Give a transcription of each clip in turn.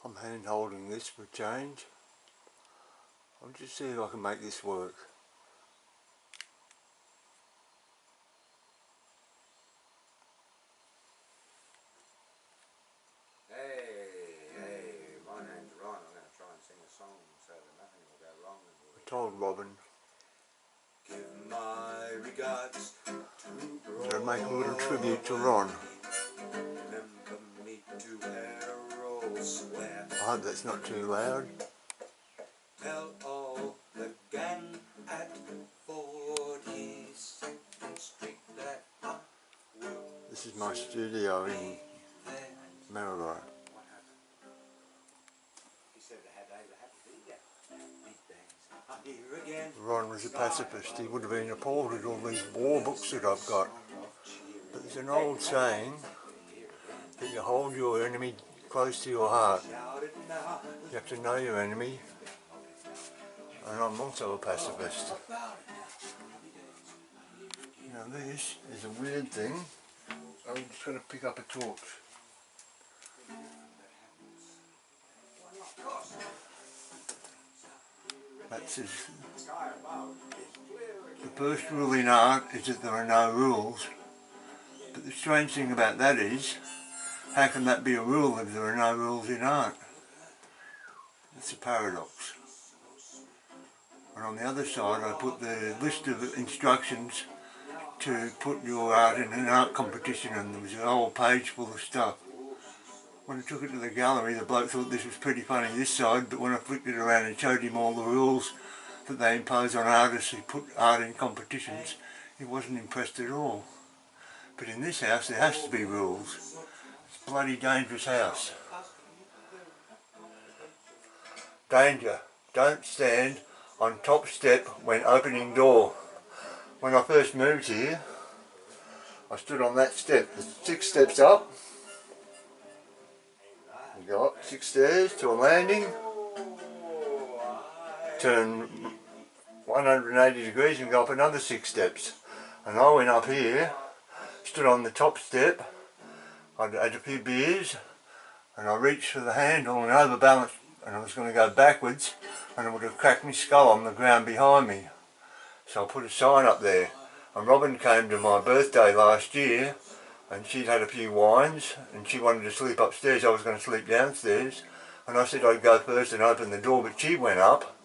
I'm hand holding this for a change. I'll just see if I can make this work. Hey, my name's Ron. I'm going to try and sing a song so that nothing will go wrong. I told Robin. Give my regards to I'll make a little tribute to Ron. Remember me to Errol Square. I hope that's not too loud. Tell all the gang at 42nd Street that I will. This is my studio in Maribor. Ron was a pacifist. He would have been appalled at all these war books that I've got. But there's an old saying that you hold your enemy close to your heart. You have to know your enemy. And I'm also a pacifist. Now this is a weird thing. I'm just going to pick up a torch. That says, the first rule in art is that there are no rules. But the strange thing about that is, how can that be a rule if there are no rules in art? It's a paradox. And on the other side I put the list of instructions to put your art in an art competition, and there was a whole page full of stuff. When I took it to the gallery, the bloke thought this was pretty funny this side, but when I flicked it around and showed him all the rules that they impose on artists who put art in competitions, he wasn't impressed at all. But in this house there has to be rules. It's a bloody dangerous house. Danger. Don't stand on top step when opening door. When I first moved here, I stood on that step. There's 6 steps up. You go up 6 stairs to a landing, turn 180 degrees and go up another 6 steps. And I went up here, stood on the top step, I'd had a few beers, and I reached for the handle and overbalanced, and I was going to go backwards, and it would have cracked my skull on the ground behind me. So I put a sign up there. And Robin came to my birthday last year, and she'd had a few wines, and she wanted to sleep upstairs. I was going to sleep downstairs, and I said I'd go first and open the door, but she went up,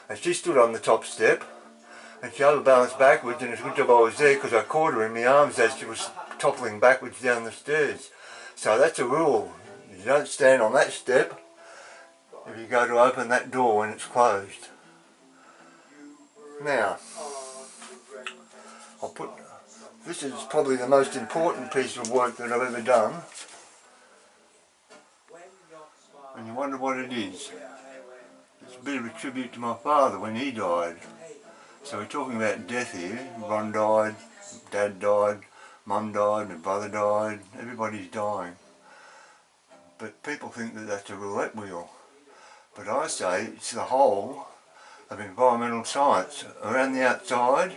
and she stood on the top step, and she overbalanced backwards, and it's a good job I was there because I caught her in my arms as she was toppling backwards down the stairs. So that's a rule. You don't stand on that step if you go to open that door when it's closed. Now, this is probably the most important piece of work that I've ever done, and you wonder what it is. It's a bit of a tribute to my father when he died. So we're talking about death here. Ron died, Dad died, Mum died, my brother died, everybody's dying. But people think that that's a roulette wheel. But I say it's the whole of environmental science. Around the outside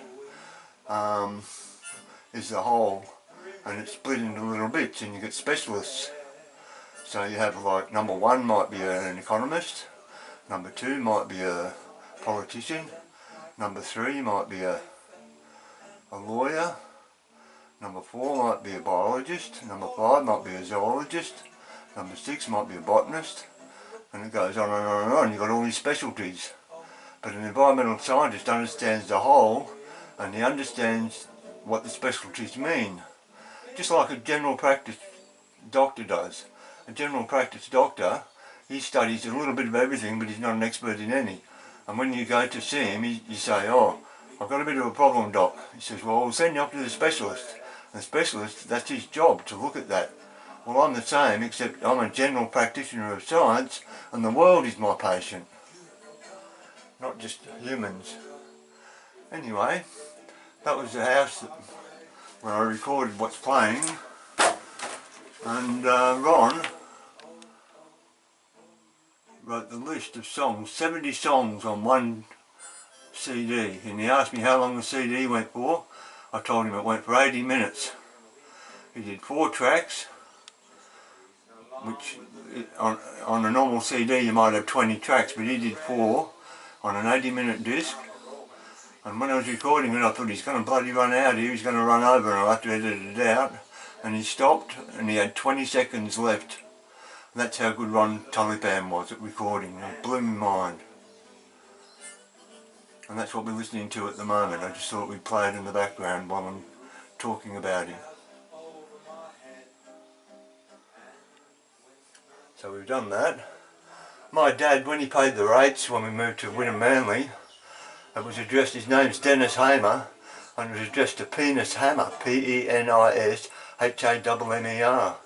is the whole, and it's split into little bits, and you get specialists. So you have, like, number 1 might be an economist, number 2 might be a politician, number 3 might be a lawyer, number 4 might be a biologist, number 5 might be a zoologist, number 6 might be a botanist, and it goes on and on and on. You've got all these specialties. But an environmental scientist understands the whole, and he understands what the specialties mean. Just like a general practice doctor does. A general practice doctor, he studies a little bit of everything, but he's not an expert in any. And when you go to see him, you say, "Oh, I've got a bit of a problem, doc." He says, "Well, we'll send you up to the specialist." And the specialist, that's his job, to look at that. Well, I'm the same, except I'm a general practitioner of science, and the world is my patient. Not just humans. Anyway, that was the house where I recorded what's playing, and Ron wrote the list of songs, 70 songs on one CD, and he asked me how long the CD went for. I told him it went for 80 minutes. He did 4 tracks, which on a normal CD you might have 20 tracks, but he did 4 on an 80-minute disc. And when I was recording it, I thought he's going to bloody run out here, he's going to run over and I'll have to edit it out. And he stopped and he had 20 seconds left. And that's how good Ron Tulipan was at recording. It blew my mind. And that's what we're listening to at the moment. I just thought we'd play it in the background while I'm talking about him. So we've done that. My dad, when he paid the rates when we moved to Wynnum Manly, it was addressed, his name's Dennis Hamer, and it was addressed to Penis Hammer, P-E-N-I-S-H-A-M-M-E-R.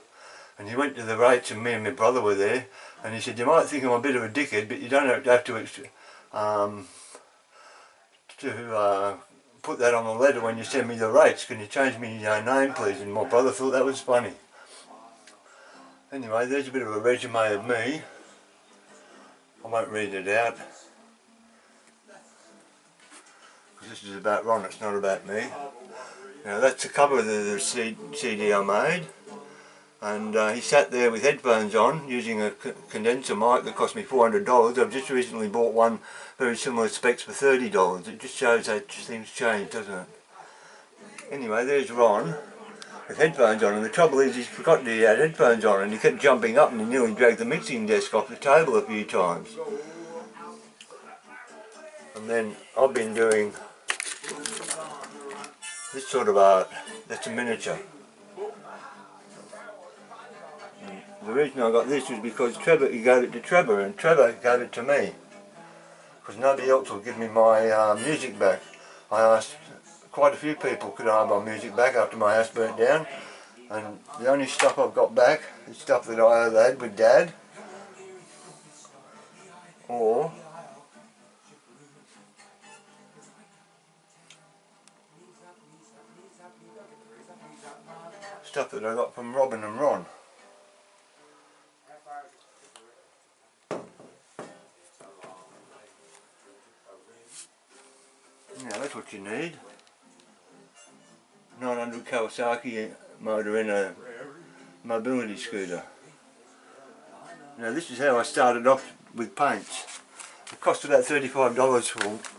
And he went to the rates and me and my brother were there, and he said, you might think I'm a bit of a dickhead, but you don't have to put that on the letter when you send me the rates. Can you change me your name please? And my brother thought that was funny. Anyway, there's a bit of a resume of me. I won't read it out. This is about Ron, it's not about me. Now that's the cover of the CD I made. And he sat there with headphones on using a condenser mic that cost me $400. I've just recently bought one very similar specs for $30. It just shows that things change, doesn't it? Anyway, there's Ron with headphones on, and the trouble is he's forgotten he had headphones on and he kept jumping up and he nearly dragged the mixing desk off the table a few times. And then I've been doing this sort of art. That's a miniature. And the reason I got this was because he gave it to Trevor, and Trevor gave it to me because nobody else will give me my music back. I asked quite a few people could I have my music back after my house burnt down, and the only stuff I've got back is stuff that I either had with Dad or stuff that I got from Robin and Ron. Now that's what you need. 900 Kawasaki motor in a mobility scooter. Now this is how I started off with paints. It cost about $35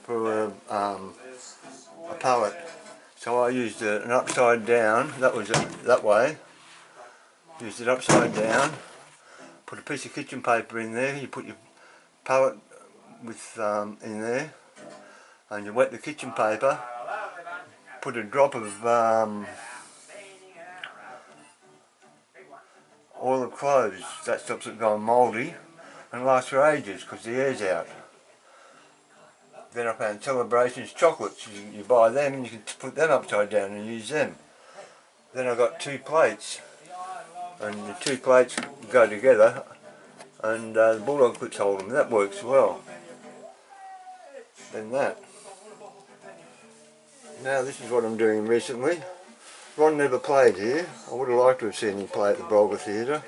for a palette. So I used an upside down, that was that way. Used it upside down, put a piece of kitchen paper in there, you put your palette with in there, and you wet the kitchen paper, put a drop of oil of cloves, that stops it going mouldy and lasts for ages because the air's out. Then I found Celebrations chocolates, you buy them and you can put them upside down and use them. Then I got 2 plates, and the 2 plates go together, and the bulldog clips hold them, that works well. Then that. Now this is what I'm doing recently. Ron never played here. I would have liked to have seen him play at the Brolga Theatre.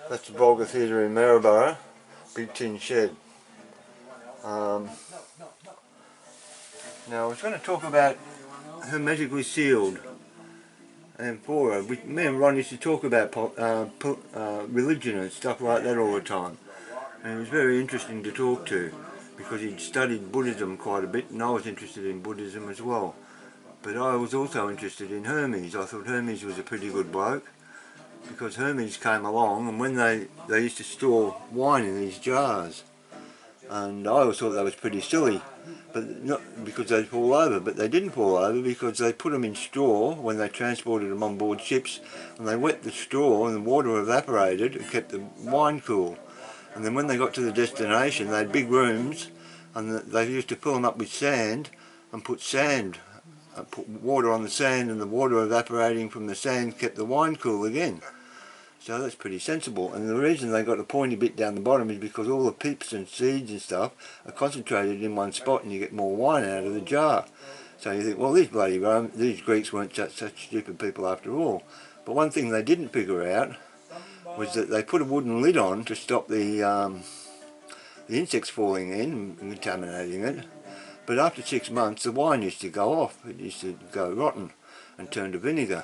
That's the Brolga Theatre in Maryborough, big tin shed. Now I was going to talk about hermetically sealed amphora. Me and Ron used to talk about religion and stuff like that all the time, and it was very interesting to talk to because he'd studied Buddhism quite a bit and I was interested in Buddhism as well. But I was also interested in Hermes. I thought Hermes was a pretty good bloke, because Hermes came along, and when they used to store wine in these jars, and I always thought that was pretty silly, but not because they'd fall over, but they didn't fall over because they put them in straw when they transported them on board ships, and they wet the straw and the water evaporated and kept the wine cool. And then when they got to the destination, they had big rooms, and they used to fill them up with sand and put water on the sand, and the water evaporating from the sand kept the wine cool again. So that's pretty sensible. And the reason they got a pointy bit down the bottom is because all the pips and seeds and stuff are concentrated in one spot and you get more wine out of the jar. So you think, well, these Greeks weren't such stupid people after all. But one thing they didn't figure out was that they put a wooden lid on to stop the the insects falling in and contaminating it. But after 6 months the wine used to go off, it used to go rotten and turn to vinegar.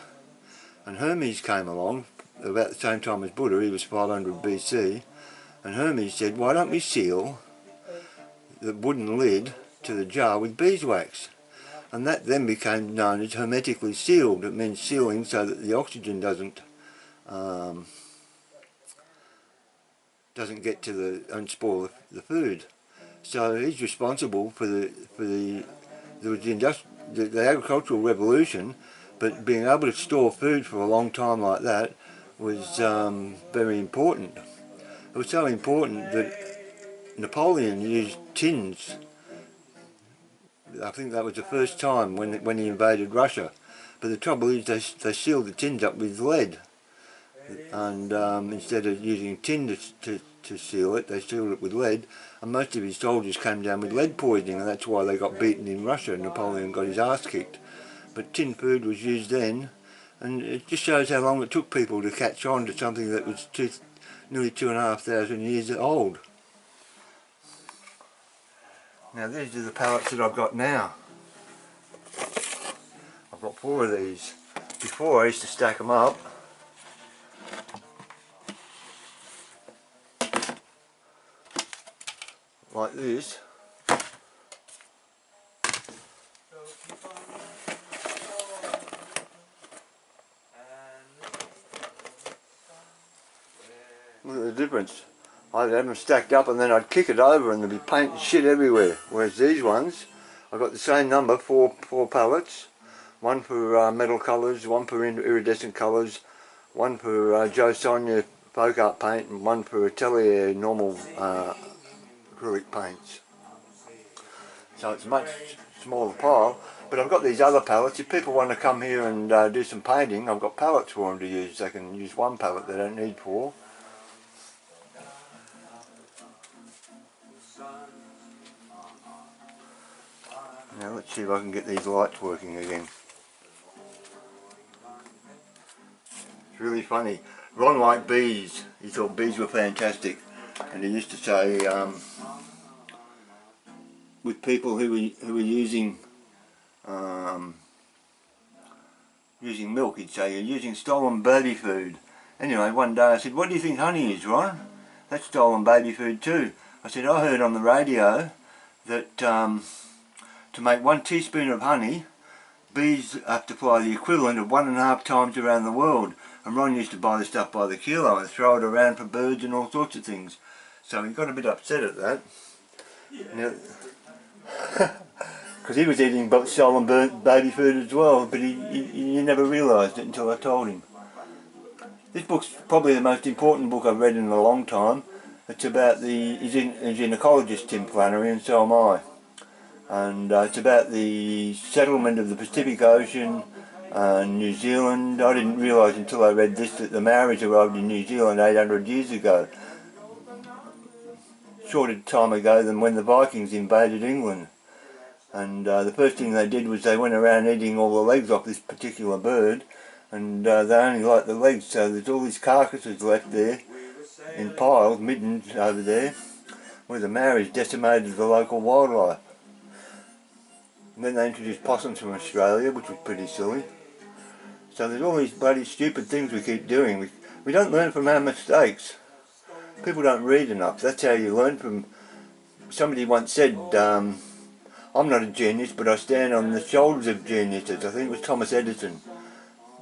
And Hermes came along about the same time as Buddha, he was 500 BC, and Hermes said, why don't we seal the wooden lid to the jar with beeswax? And that then became known as hermetically sealed. It means sealing so that the oxygen doesn't get to and spoil the food. So he's responsible for the agricultural revolution, but being able to store food for a long time like that was very important. It was so important that Napoleon used tins. I think that was the first time when he invaded Russia. But the trouble is they sealed the tins up with lead, and instead of using tin to seal it, they sealed it with lead, and most of his soldiers came down with lead poisoning, and that's why they got beaten in Russia and Napoleon got his ass kicked. But tin food was used then, and it just shows how long it took people to catch on to something that was nearly 2,500 years old. Now these are the pallets that I've got now. I've got 4 of these. Before I used to stack them up. Like this. Look at the difference. I'd have them stacked up and then I'd kick it over and there'd be paint and shit everywhere. Whereas these ones, I've got the same number, four pallets. One for metal colours, one for iridescent colours, one for Joe Sonia folk art paint, and one for Atelier normal acrylic paints. So it's a much smaller pile, but I've got these other pallets. If people want to come here and do some painting, I've got pallets for them to use. They can use one pallet, they don't need 4. Now let's see if I can get these lights working again. It's really funny. Ron liked bees. He thought bees were fantastic, and he used to say with people who were using milk, he'd say, you're using stolen baby food. Anyway, one day I said, what do you think honey is, Ron? That's stolen baby food too. I said, I heard on the radio that to make 1 teaspoon of honey, bees have to fly the equivalent of 1.5 times around the world. And Ron used to buy the stuff by the kilo and throw it around for birds and all sorts of things. So he got a bit upset at that. Because he was eating stolen baby food as well, but he never realised it until I told him. This book's probably the most important book I've read in a long time. It's about he's an ecologist, Tim Flannery, and so am I. And it's about the settlement of the Pacific Ocean and New Zealand. I didn't realise until I read this that the Maoris arrived in New Zealand 800 years ago. Shorter time ago than when the Vikings invaded England. And the first thing they did was they went around eating all the legs off this particular bird, and they only liked the legs, so there's all these carcasses left there in piles, middens over there, where the Maoris decimated the local wildlife. And then they introduced possums from Australia, which was pretty silly. So there's all these bloody stupid things we keep doing. We don't learn from our mistakes. People don't read enough. That's how you learn from... Somebody once said, I'm not a genius, but I stand on the shoulders of geniuses. I think it was Thomas Edison.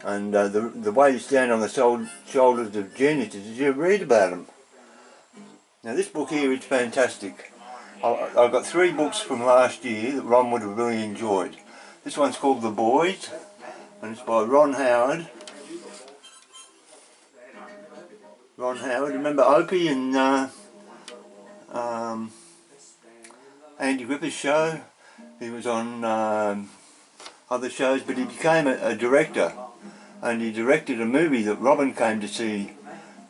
And the way you stand on the shoulders of geniuses is you read about them. Now this book here is fantastic. I've got 3 books from last year that Ron would have really enjoyed. This one's called The Boys, and it's by Ron Howard. Ron Howard, remember Opie and Andy Griffith's show? He was on other shows, but he became a director, and he directed a movie that Robin came to see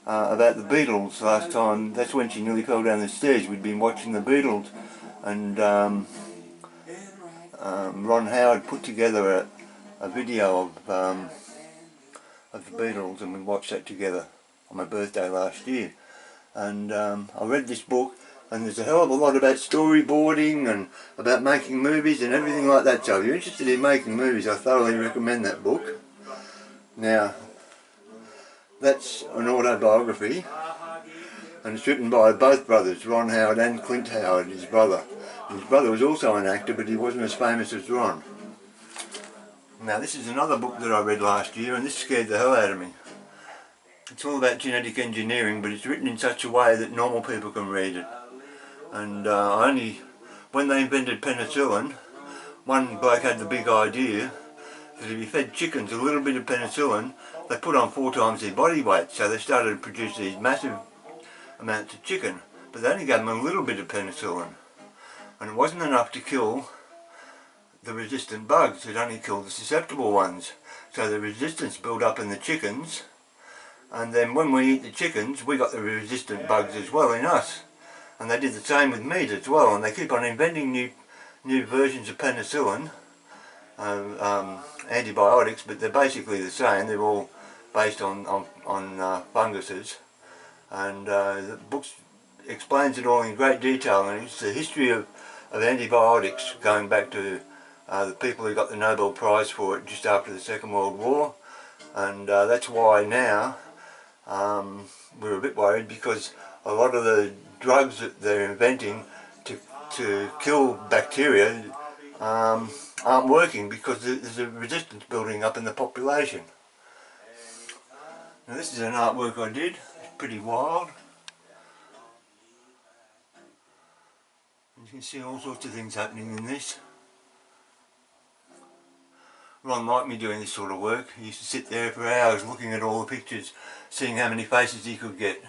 about the Beatles last time. That's when she nearly fell down the stairs. We'd been watching the Beatles, and Ron Howard put together a video of the Beatles, and we watched that together on my birthday last year. And I read this book. And there's a hell of a lot about storyboarding and about making movies and everything like that. So if you're interested in making movies, I thoroughly recommend that book. Now, that's an autobiography, and it's written by both brothers, Ron Howard and Clint Howard, his brother. His brother was also an actor, but he wasn't as famous as Ron. Now this is another book that I read last year, and this scared the hell out of me. It's all about genetic engineering, but it's written in such a way that normal people can read it. And when they invented penicillin, one bloke had the big idea that if you fed chickens a little bit of penicillin, they put on 4 times their body weight, so they started to produce these massive amounts of chicken. But they only gave them a little bit of penicillin, and it wasn't enough to kill the resistant bugs. It only killed the susceptible ones. So the resistance built up in the chickens, and then when we eat the chickens, we got the resistant bugs as well in us. And they did the same with meat as well, and they keep on inventing new versions of penicillin, antibiotics, but they're basically the same. They're all based on funguses, and the book explains it all in great detail, and it's the history of antibiotics going back to the people who got the Nobel Prize for it just after the Second World War. And that's why now we're a bit worried, because a lot of the drugs that they're inventing to kill bacteria aren't working, because there's a resistance building up in the population. Now this is an artwork I did. It's pretty wild. You can see all sorts of things happening in this. Ron liked me doing this sort of work. He used to sit there for hours looking at all the pictures, seeing how many faces he could get.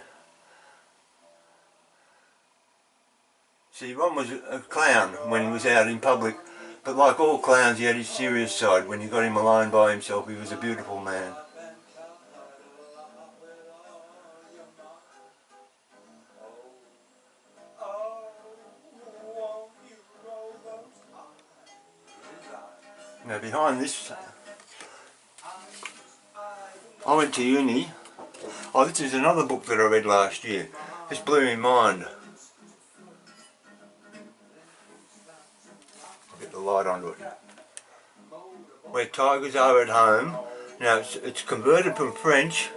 See, Ron was a clown when he was out in public, but like all clowns, he had his serious side. When you got him alone by himself, he was a beautiful man. Now behind this, I went to uni. Oh, this is another book that I read last year. This blew my mind. Get the light onto it. Where Tigers Are at Home. Now it's converted from French.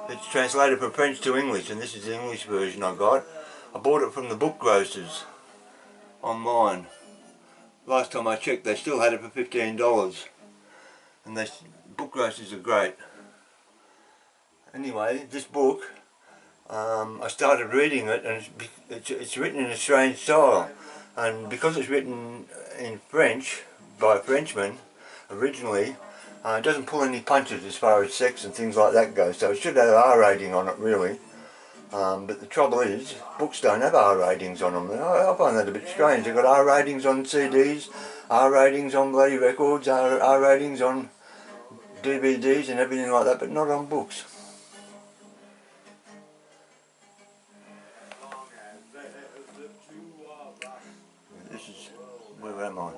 It's translated from French to English, and this is the English version I got. I bought it from the book grocers online. Last time I checked, they still had it for $15, and the book grocers are great. Anyway, this book, I started reading it, and it's written in a strange style, and because it's written in French by a Frenchman originally, it doesn't pull any punches as far as sex and things like that go, so it should have an R rating on it really. But the trouble is, books don't have R ratings on them. I find that a bit strange. They've got R ratings on CDs, R ratings on bloody records, R ratings on DVDs and everything like that, but not on books. This is, where am I?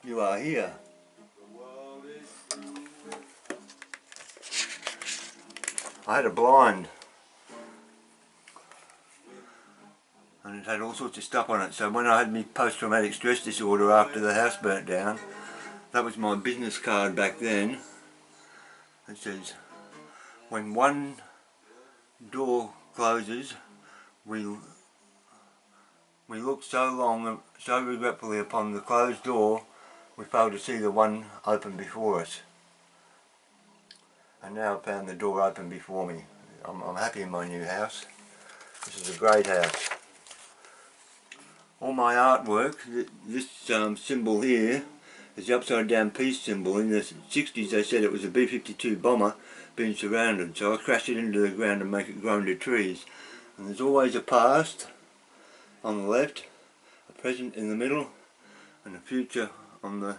You are here. I had a blind, and it had all sorts of stuff on it, so when I had my post-traumatic stress disorder after the house burnt down, that was my business card back then. It says, when one door closes, we look so long and so regretfully upon the closed door, we fail to see the one open before us. And now I've found the door open before me. I'm happy in my new house. This is a great house. All my artwork, this symbol here is the upside down peace symbol. In the 60s they said it was a B-52 bomber being surrounded, so I crashed it into the ground and make it grow into trees. And there's always a past on the left, a present in the middle, and a future on the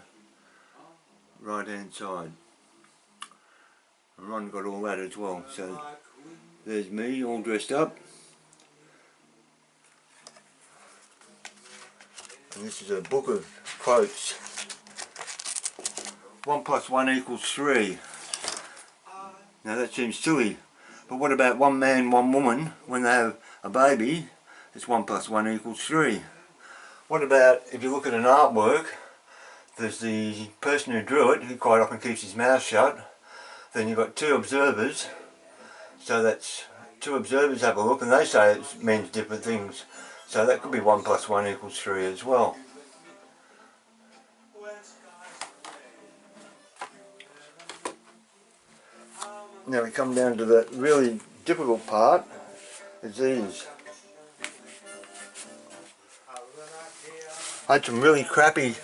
right hand side. And Ron got all that as well, so there's me all dressed up. And this is a book of quotes. 1 + 1 = 3. Now that seems silly, But what about one man, one woman, when they have a baby, it's 1 plus 1 equals 3. What about if you look at an artwork, there's the person who drew it, who quite often keeps his mouth shut, then you've got two observers, so that's two observers have a look and they say it means different things. So that could be 1 plus 1 equals 3 as well. Now we come down to the really difficult part, is these. I had some really crappy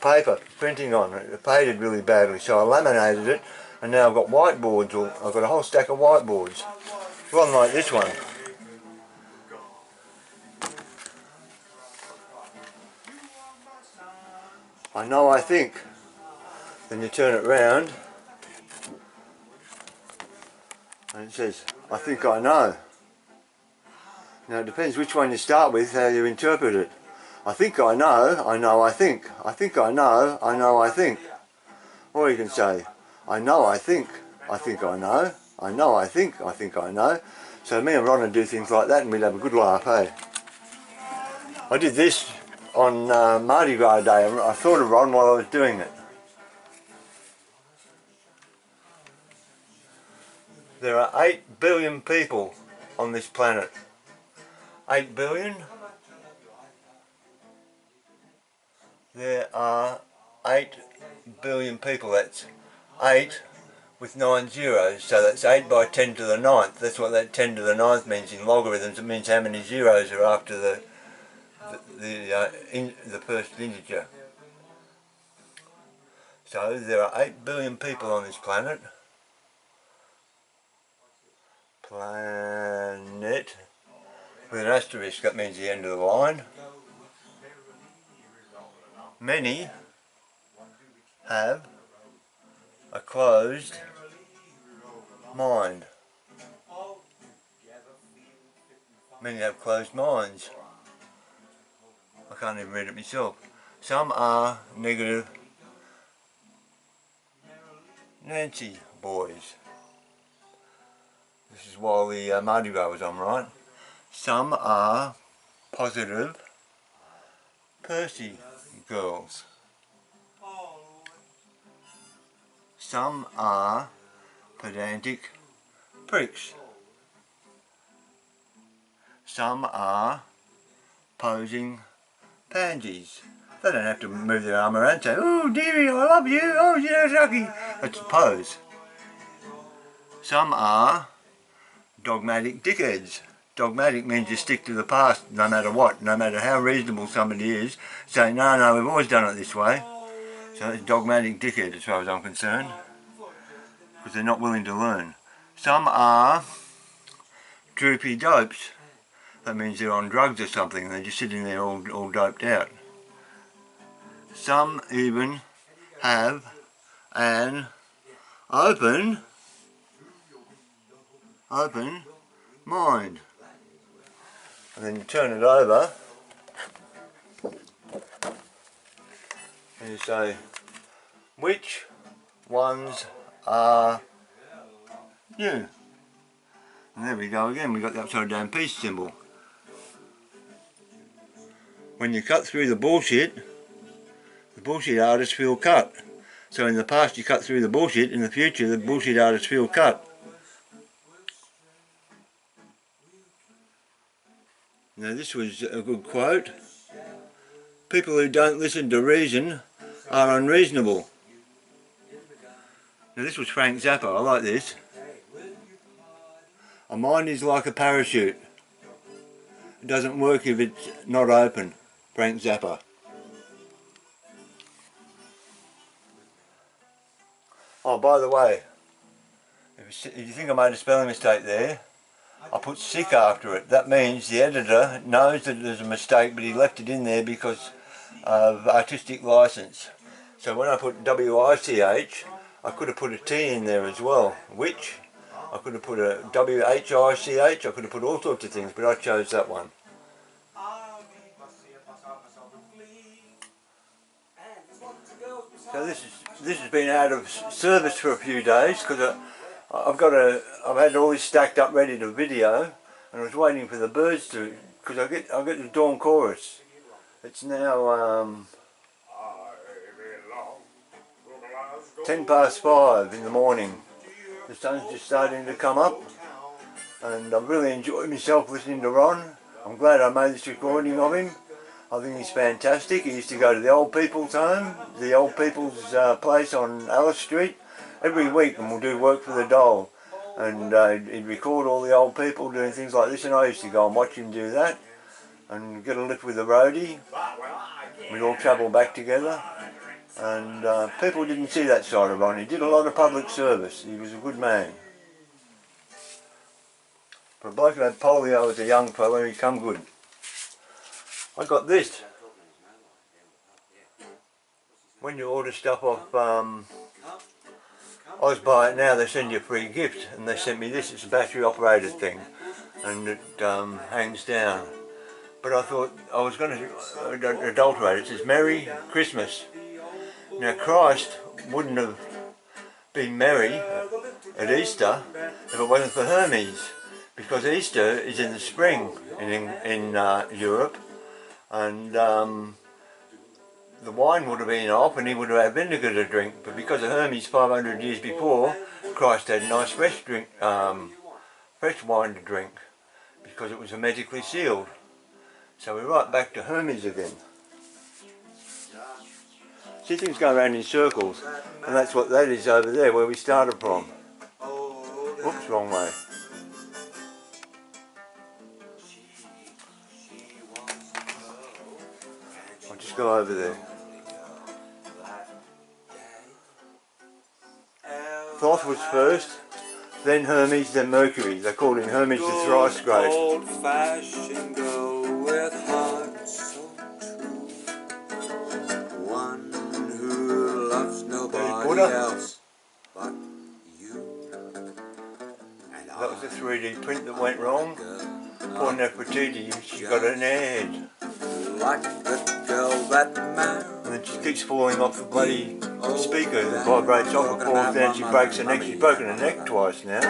paper printing on it. It faded really badly, so I laminated it, and now I've got whiteboards. I've got a whole stack of whiteboards. One like this one. I know I think. Then you turn it round, and it says, I think I know. Now it depends which one you start with, how you interpret it. I think I know I think. I think I know I think. Or you can say, I know I think I know. I know I think I know. So me and Ron would do things like that and we'd have a good laugh, hey? I did this on Mardi Gras Day. I thought of Ron while I was doing it. There are 8 billion people on this planet. 8 billion? There are 8 billion people. That's 8 with 9 zeros. So that's 8 by 10 to the 9th. That's what that 10 to the 9th means in logarithms. It means how many zeros are after the first integer. So there are 8 billion people on this planet. Planet with an asterisk, that means the end of the line. Many have a closed mind. Many have closed minds. I can't even read it myself. Some are negative Nancy boys. This is while the Mardi Gras was on, right? Some are positive Percy girls. Some are pedantic pricks. Some are posing pansies. They don't have to move their arm around and say, oh dearie, I love you, oh you're lucky. That's a pose. Some are dogmatic dickheads. Dogmatic means you stick to the past no matter what, no matter how reasonable somebody is. Say, no, we've always done it this way. So it's dogmatic dickhead as far as I'm concerned, because they're not willing to learn. Some are droopy dopes. That means they're on drugs or something and they're just sitting there all doped out. Some even have an open mind. And then you turn it over and you say, which ones are you? And there we go again, we've got the upside down peace symbol. When you cut through the bullshit artists feel cut. So in the past you cut through the bullshit, in the future the bullshit artists feel cut. Now this was a good quote. People who don't listen to reason are unreasonable. Now this was Frank Zappa, I like this. A mind is like a parachute. It doesn't work if it's not open. Frank Zappa. Oh, by the way, if you think I made a spelling mistake there, I put sick after it. That means the editor knows that there's a mistake, but he left it in there because of artistic license. So when I put W-I-C-H, I could have put a T in there as well. Which, I could have put a W-H-I-C-H, I could have put all sorts of things, but I chose that one. So this has been out of service for a few days because I've had all this stacked up ready to video, and I was waiting for the birds to, because I get the dawn chorus. It's now 5:10 in the morning. The sun's just starting to come up, and I've really enjoyed myself listening to Ron. I'm glad I made this recording of him. I think he's fantastic. He used to go to the old people's home, the old people's place on Alice Street, every week, and we'll do work for the dole. And he'd record all the old people doing things like this, and I used to go and watch him do that, and get a lift with the roadie. We'd all travel back together, and people didn't see that side of Ron. He did a lot of public service. He was a good man. For a bloke who had polio as a young fellow, he come good. I got this. When you order stuff off Buy It Now, they send you a free gift, and they sent me this. It's a battery operated thing, and it hangs down. But I thought I was going to adulterate it. It says Merry Christmas. Now Christ wouldn't have been merry at Easter if it wasn't for Hermes, because Easter is in the spring in Europe, and the wine would have been off and he would have had vinegar to drink, but because of Hermes 500 years before, Christ had nice fresh wine to drink, because it was hermetically sealed. So we're right back to Hermes again. See, things go around in circles, and that's what that is over there, where we started from. Whoops, wrong way. I'll just go over there. Thoth was first, then Hermes, then Mercury. They called him Hermes the thrice great. Old-fashioned girl with heart so true, one who loves nobody else but you. And that was the 3D print that went wrong. Poor Nefertiti, she got an head. Like the girl that man. And then she keeps falling off the bloody speaker that vibrates off, it falls down, she breaks her neck. She's broken her neck twice now.